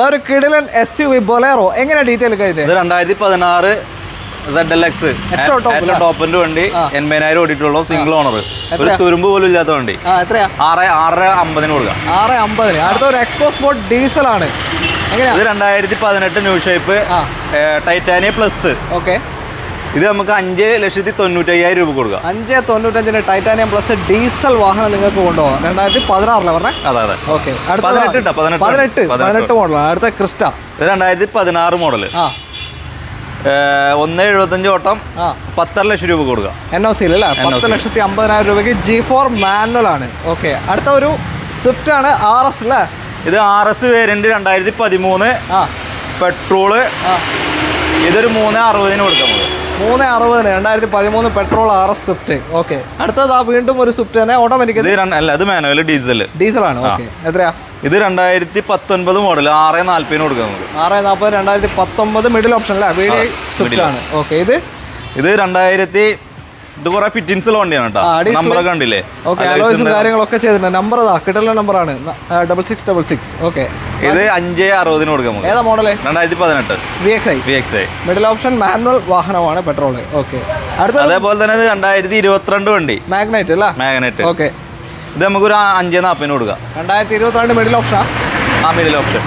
ഒരു കിടിലൻ SUV Bolero എങ്ങനെ ഡീറ്റെയിൽ കഴിഞ്ഞത്? ഇത് 2016 ZLX ഏറ്റവും ടോപ്പിന്റെ വണ്ടി 80,000 ഓടിയിട്ടുള്ളൂ. സിംഗിൾ ഓണർ, ഒരു തുരുമ്പ് പോലും ഇല്ലാത്ത വണ്ടി. 650 കൊടുക്കാം. 650. അടുത്തൊരു എക്കോ സ്പോർട്ട് ഡീസൽ ആണ്. ഇത് 2018 new shape titanium plus. Okay, ഇത് നമുക്ക് 5,95,000 രൂപ കൊടുക്കാം. 5,95,000 ടൈറ്റാനിയം പ്ലസ് ഡീസൽ വാഹനം നിങ്ങൾക്ക് കൊണ്ടുപോകാം. 2016 പറഞ്ഞേ? അതെ അതെ. ഓക്കെ, 18 മോഡലാണ്. അടുത്ത ക്രിസ്റ്റ. ഇത് 2016 മോഡല്. 1,75 ഓട്ടം, 10.5 ലക്ഷം രൂപ കൊടുക്കാം. NOC അല്ലേ? 10,50,000 രൂപയ്ക്ക് G4 മാനുവൽ ആണ്. ഓക്കെ, അടുത്ത ഒരു സ്വിഫ്റ്റ് ആണ്, RS അല്ലേ? ഇത് RS വേരിയന്റ് 2013 പെട്രോള്. ഇതൊരു 3,60 കൊടുക്കാം. 3,60 2013 പെട്രോൾ RS സ്വിഫ്റ്റ്. ഓക്കെ, അടുത്തത് വീണ്ടും ഒരു സ്വിഫ്റ്റ് തന്നെ, ഓട്ടോമാറ്റിക് അല്ല, അത് മാനുവൽ ഡീസൽ ആണ്. ഓക്കെ, എത്രയാ? ഇത് 2019 മോഡൽ, 6,40 കൊടുക്കാം നമുക്ക്. 6,40 2019 മിഡിൽ ഓപ്ഷൻ അല്ലേ? VDI സ്വിഫ്റ്റ് ആണ്. ഓക്കെ, ഇത് 2000 ഇത് കുറെ ഫിറ്റിംഗ്സ് ഉള്ള വണ്ടിയാണ് കേട്ടോ. നമ്പറൊക്കെ കണ്ടില്ലേ? ഓക്കെ, അലോയ്സും കാര്യങ്ങളൊക്കെ ചെയ്തിട്ടുണ്ട്. നമ്പർ കിട്ടുന്ന നമ്പറാണ് 6666. ഓക്കെ, ഇത് 5,60 കൊടുക്കാം. ഏതാ model? 2018 VXI middle option manual വാഹനമാണ്, പെട്രോള്. ഓക്കെ, അടുത്ത അതേപോലെ തന്നെ 2022 വണ്ടി മാഗ്നൈറ്റ് അല്ലേ? മാഗ്നൈറ്റ്. ഓക്കെ, ഇത് നമുക്കൊരു 5,40 കൊടുക്കാം. 2022 middle option.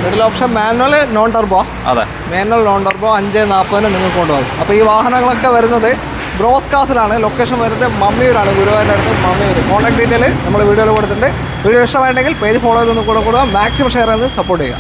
Middle option manual non turbo. അതെ, മാനുവൽ നോൺ ടർബോ 5,40 നിങ്ങൾക്ക് കൊണ്ടുപോകും. അപ്പോൾ ഈ വാഹനങ്ങളൊക്കെ വരുന്നത് ബ്രോസ്കാസിലാണ്. ലൊക്കേഷൻ വരുന്നത് മമ്മിയൂരാണ്, ഗുരുവായൂരിൻ്റെ അടുത്ത് മമ്മിയൂർ. കോൺടാക്ട് ഡീറ്റെയിൽ നമ്മൾ വീഡിയോയിൽ കൊടുത്തിട്ടുണ്ട്. വീഡിയോ ഇഷ്ടമായിട്ടുണ്ടെങ്കിൽ പേജ് ഫോളോ ചെയ്തൊന്ന് കൂടെ മാക്സിമം ഷെയർ ചെയ്ത് സപ്പോർട്ട് ചെയ്യുക.